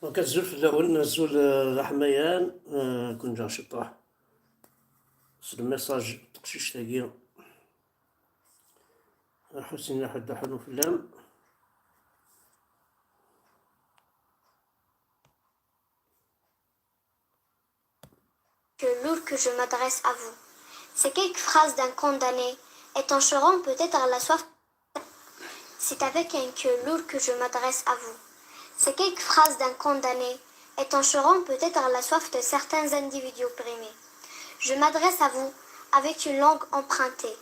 وكتزول في الأول نزول الحميان كون جا شطاح الميساج تقشيش تاقي حسين حد حلو في اللام. Lourd que je m'adresse à vous. Ces quelques phrases d'un condamné étancheront peut-être la soif. C'est avec un cœur lourd que je m'adresse à vous. Ces quelques phrases d'un condamné étancheront peut-être la soif de certains individus opprimés. Je m'adresse à vous avec une langue empruntée,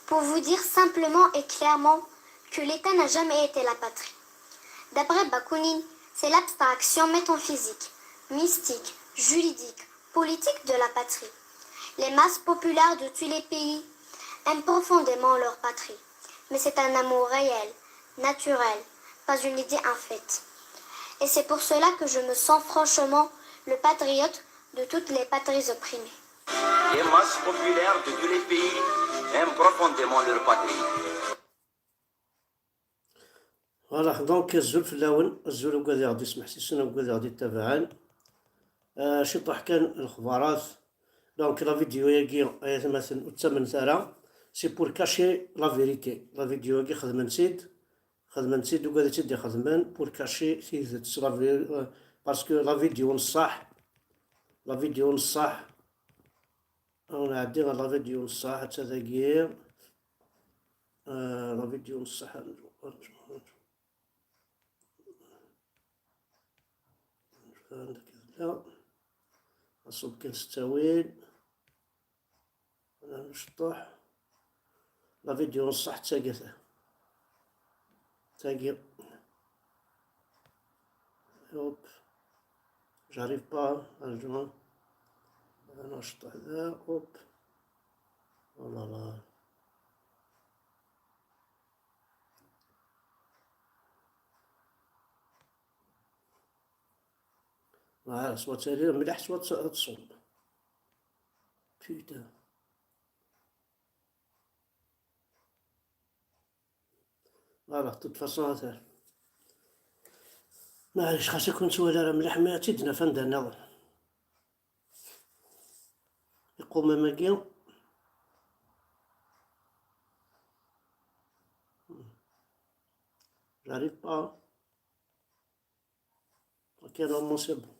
pour vous dire simplement et clairement que l'État n'a jamais été la patrie. D'après Bakounine, c'est l'abstraction métaphysique, mystique, juridique, politique de la patrie. Les masses populaires de tous les pays aiment profondément leur patrie, mais c'est un amour réel, naturel, pas une idée infaite. Et c'est pour cela que je me sens franchement le patriote de toutes les patries opprimées. Les masses populaires de tous les pays aiment profondément leur patrie. فوالا دونك الزول في اللون الزول وكذا غادي يسمح سيسنا وكذا غادي يتابعان شطح كان الخبارات دونك لا فيديو ياكي مثلا الثمن تاعها سي بور كاشي لا فيريتي. لا فيديو ياكي خدمن سيد وكذا تدي خدمان بور كاشي سيزت باسكو لا فيديو نصح انا عندي لا فيديو نصح حتى ذاكي لا فيديو نصح عندك لا أصب كنستوين أنا نشطح لا فيديو نصح تاقي هوب جاريف با أرجع أنا نشطح ذا هوب والله لا صوت تالي مليح صوت تصوب بيتا فوالا توت فاصون تاع معليش خاص يكون سؤال راه مليح ما تيدنا فندنا يقوم ماكي j'arrive pas ok normalement c'est bon.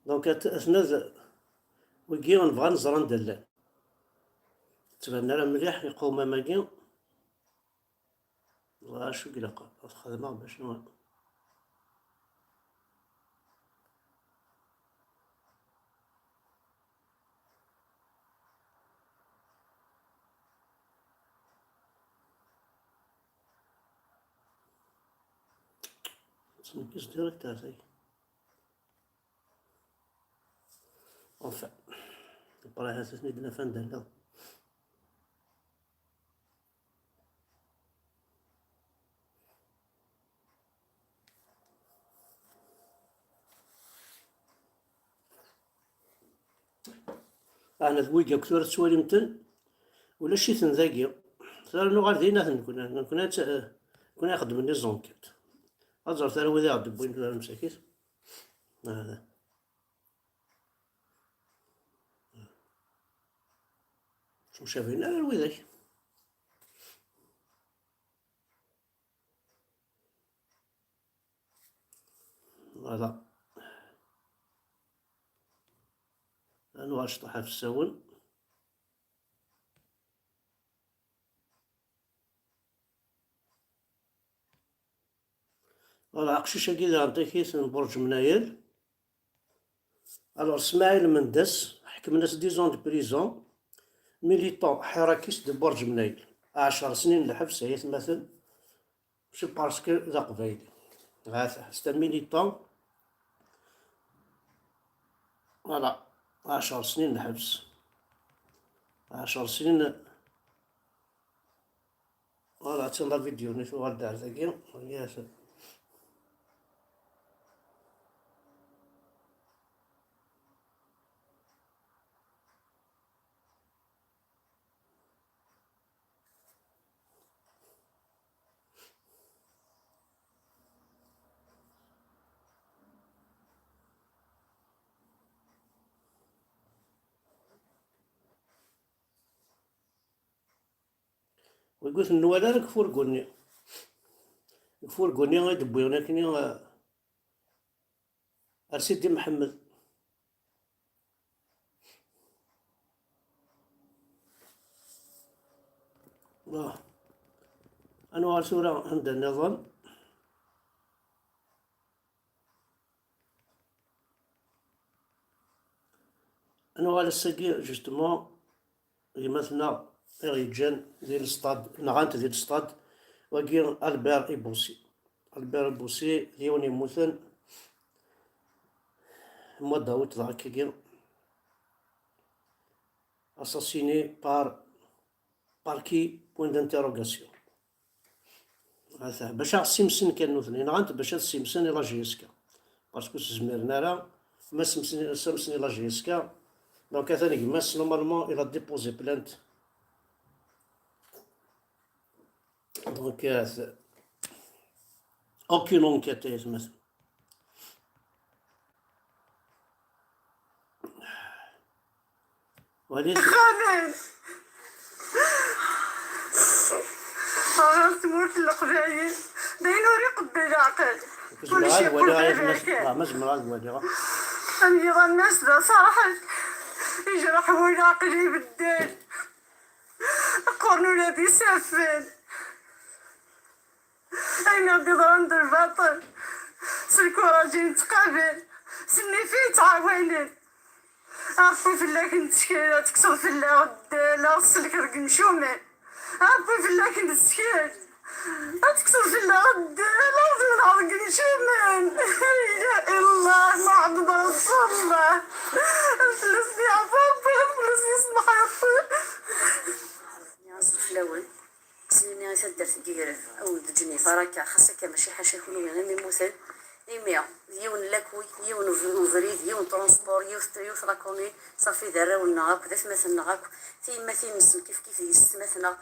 دونك أثناء وكي غنبغى نزرى ندلل تبان راه مليح يقوم ماكي شو قلقة الخدمة باش نكيس ديريكت هاي enfin براه هاسسني دنا فندل أنا ذويقة كثر تسوالي متن ولا شي ذاكي صار نوغال دينا كنا يخدم لي زونكيت أزر ثاني وذا عبد بوين كذا مساكيت هذا شو شافين أنا وذاك هذا أنا أشطح في السون فوالا عقشيشة كذا عطيكيس من برج منايل. ألور اسماعيل مندس حكم ناس 10 دو بريزون ميليتون حراكيست دو برج منايل 10 سنين الحبس هي مثل ماشي باسكو ذا قبايلي هذا ستا ميليتون فوالا 10 سنين الحبس 10 سنين فوالا تسنى فيديو نشوف غدا ذاكي ياسر ويقول النوالا راه كفور قوني غيدبونا كني سيدي محمد. أنا سورة عند النظام. أنا على الساقي جوستومون مثلنا يجان ديال السطاد نغانت ديال السطاد وكي البير إبوسي ديوني موثن موا داوت هكاكي assassiné par qui point d'interrogation. هذا باش السيمسن كان نوثني نغانت باش السيمسن إلا جيسكا باسكو زمرنا راه ما سمسن إلا جيسكا دونك ثاني ماس نورمالمون إلا ديبوزي بلانت دونك aucune enquête مثلا. وليت خالد تموت القبايل داين وريق بالعقل كل شيء مزمرا أنا الناس ذا صراحة يجرحوا العقل بالدين قرن ولادي سافل أين قدران الباطل سلكو راجي نتقابل سني فيه تعاونين عرفوا في الله كنت سكينة تكسر في الله ودالا سلك رق نشومي عرفوا في الله كنت سكين تكسر في الله ودالا ونعرق نشومي يا الله ما عبد رسول الله فلسني عفافي فلسني يسمح يطي نعزف الأول سنيني غيتدر في كيكرف أو دجني فركة خاصك ماشي حاشا يكونوا غير ميموثل إيميا يون لاكوي يون وفريد يون ترونسبور يوث راكومي صافي دراولنا هاك ذات مثلنا هاك تيما تيمسن كيف يستمثنا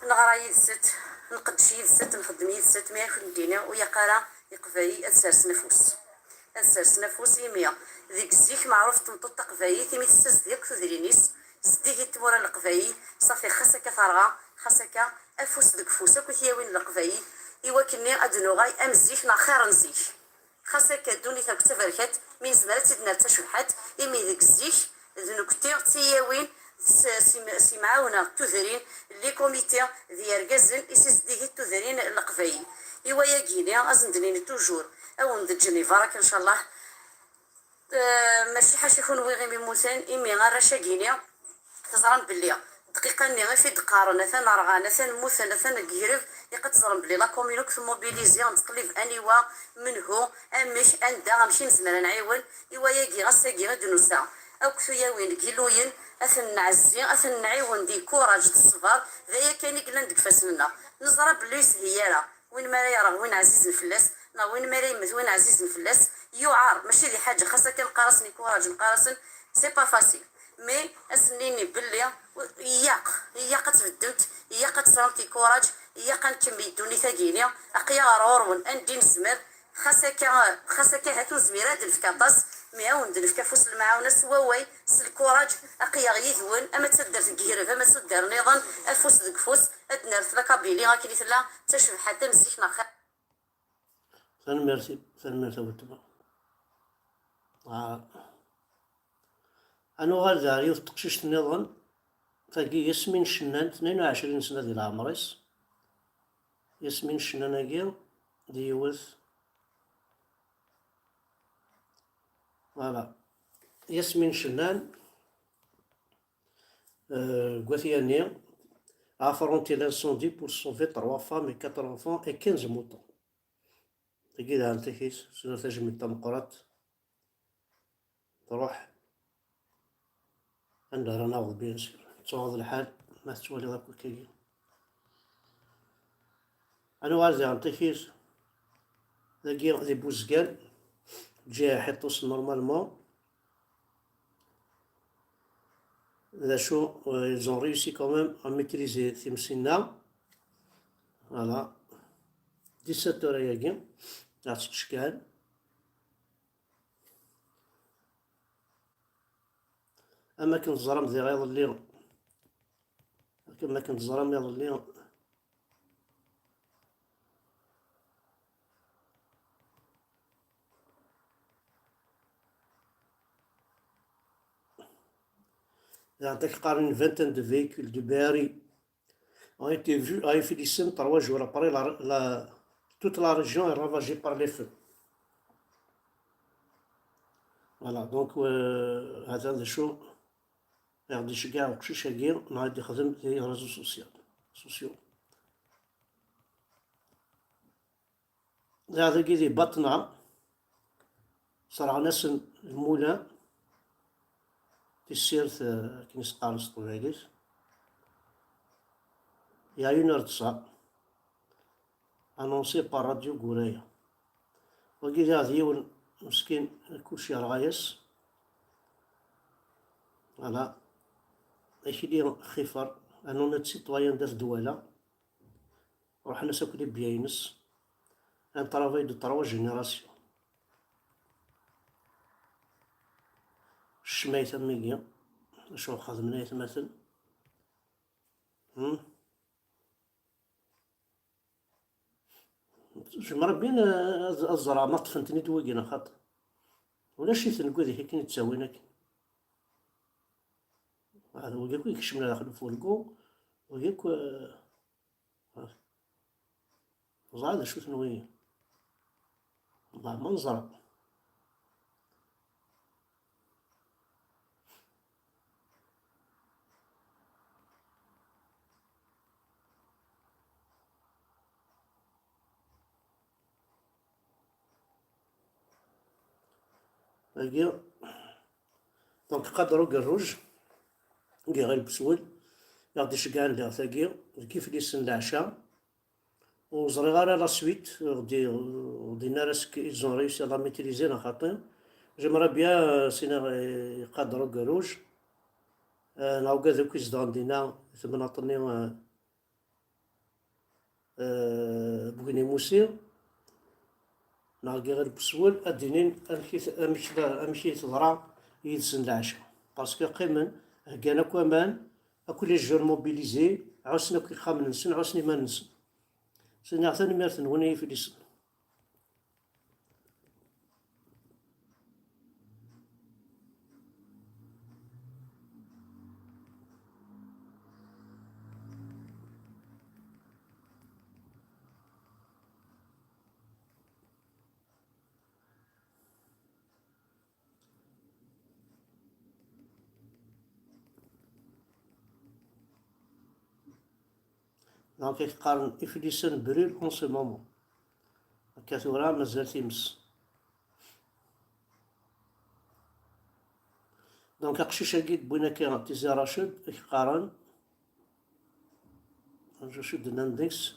نغرا يدست نقدش يدست نخدم يدست ما ياكل الدنيا ويا قرا يقفاي أسرس نفوس إيميا ذيك الزيك معروف تنطط قفاي تيمي تستز ديك تدرينيس زديكي تمورا القفاي صافي خاصك ثرغا خاصك أفوس ديك فوسك وثياوين القفاي إوا كني أدنو غاي أمزيك نا خير نزيك خاصك دوني ثاك تبركات من زمرات تدنا تشوحات إمي ذيك الزيك ذنو كتير تياوين سي معاونا تذرين لي كوميتي ديال ركازن إسيس ديكي تذرين القفاي إوا يا كينيا أزندنيني توجور أو ند جنيفا راك إن شاء الله ماشي حاش يكون ويغي ميموتان إمي غير رشاكينيا تزرم بلي دقيقة ني غير في دقارنا ثنا رغانا ثنا موثنا ثنا كيرف يقتصرن بلي لا كومينوك موبيليزي غنتقلب انيوا منهو امش اندا غنمشي نزمر نعيون ايوا ياكي غاساكي غدنوسا او كثويا وين كيلوين اثن نعزي اثن نعيون دي كوراج الصبر ذايا كان قلنا ندك فاسلنا نزرى بلي سهياله وين ما يراه وين عزيز الفلاس نا وين ما يمت وين عزيز الفلاس يعار ماشي دي حاجه خاصها كنقارسني كوراج نقارسن سي با فاسيل مي اسنيني بلي ياق تبدلت ياق تصرمتي كوراج ياق نكمل دوني ثاقينيا اقيا غرورون اندي نزمر خاصك هاتو زميرات الفكاطاس مياون دلفكا فوس المعاونه سواوي الكوراج اقيا غيثون اما تسدر تكيرف اما تسدر نظام افوس دك فوس ادنر ثلاكا بيلي غاكي ثلا تشوف حتى مزيك ناخر ميرسي وتبا أنا غادي يوثقشيش النظام تاقي ياسمين شنان 22 سنة ديال عمريس ياسمين شنان هاكيا ديوث فوالا ياسمين شنان Guathiani a affronté l'incendie pour sauver 3 femmes et 4 enfants et 15 moutons. تقيد عن تكيس سنة تجمي التمقرات تروح عندها رناوض بينسير تصوض الحال ما تسوالي ذاك الكيكي أنا وارزي عن تكيس ذاكي ذي بوزقان جاي حيطوس نورمالمون ذا شو ils ont réussi quand même à maîtriser Timsina voilà 17 heures ياكي تاع تشكال أما كنت زرم ذي غيظ الليل كما كنت زرم يظ الليل يعطيك قارن une vingtaine de véhicules de BRI ont été vus à Ifilissem 3 jours après toute la région est ravagée par les feux. Voilà, donc هذا شو غادي يشجع وقشيش كاع غادي يخدم في ريزو سوسيو هذا كيدي بطنة صرا ناس المولى تسيرت كنيس قارص طويليس يا يونر تصا انونسي بار راديو قورية وكيدي هذا يون مسكين كلشي رغايس فوالا يخلي خفر انو نت سيتويان داز دوالة وحنا ساكلي بياينس ان طرافاي دو 3 جينيراسيون الشمايت ميكيا شو خدمنا يتمثل مربين الزرع ما طفنتني توقينا خاطر ولا شي تنقودي هيك نتساوينك هذا هو ياك يكشمنا داخل فولكو وياك زعما شو ثنوية والله ما نزرع هاكي دونك قدروا قروج كي غير بسول غادي يشقع لها ثاقي كيف لي سن العشاء وزري غير لا سويت غدي نارس إيزون ريوسي لا ميتريزي خاطر جيمرا بيان سينا يقدروا قروج نعاود هذوك يزدغن دينا ثمن عطني بوغني موسي ناقي غير بسول ادينين امشي تضرع يدسن العشاء باسكو قيمن هكانا كمان اكو لي جور موبيليزي عاوسنا كي خام ننسن عاوسني ما ننسن سينا عثاني ميرثن وني في ليسن دونك يقارن إفليسن بريل اون سو مومون هكا ثورا مازال تيمس دونك قشيشة كيد بوينا كي تيزي راشد يقارن جو شد الاندكس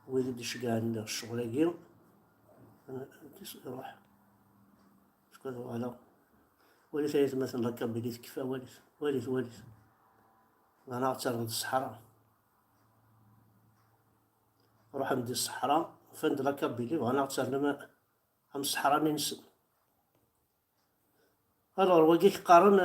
ويدي ديش كاع عندنا الشغل انا يروح شكون هو على وليت هي مثلا هكا بديت كيفاه وليت أنا أكثر من الصحراء نروح عند الصحراء فند لك بيلي وأنا أكثر لما عند الصحراء ننسى alors وقيل قارن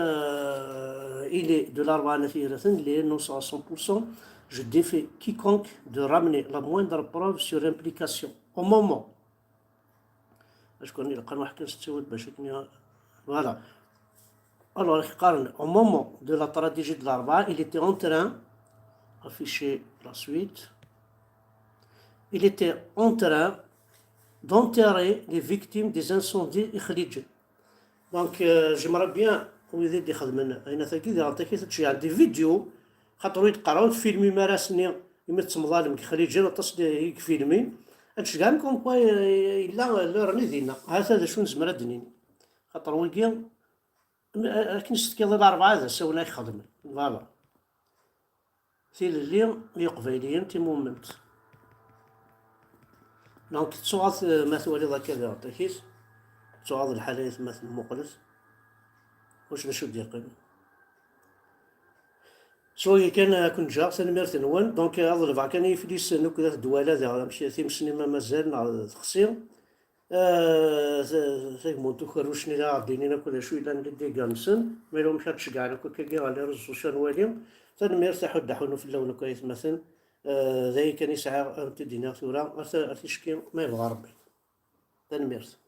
il est de l'arbre nathiratin il est non à 100% je défie quiconque de ramener la moindre preuve sur implication au moment شكون اللي قال واحد كنستوعب باش voilà. Alors, au moment de la tragédie de l'Arba, il était en train, afficher la suite, il était en train d'enterrer les victimes des incendies Ikhlidj. Donc, j'aimerais bien, ويدي اللي خدمنا أين ثقيل يعطيك تشي عندي فيديو خاطرو يتقراو فيلمي مارسني يمت مظالم كخليج تصدي فيلمي هادشي كاع كوم كوا إلا راني دينا هذا شو نزمر دنيني خاطر ويكي كنت كيض الأربعة هذا سوينا يخدم فوالا تي اللي يقبيليين تي مومنت دونك تصوغ مثولي ذاك اللي عطيكيس تصوغ الحالة مثل مقلس واش نشد يقين شوية كنت جا سنميرت نوان دونك أظن كان يفليس نوك ذات دوالة ذا مشي ثيم سنيما مازال تخسير مونتو خروشني لا عبدينينا كل شوي لان دي جانسن ميلو مشات تشقعنا كل كي على رزو شنواليم سنميرت حد حونو في اللون كويس مثلا ذاي كان يسعى تدينا ثورة أرتشكي ما يبغى ربي تنميرت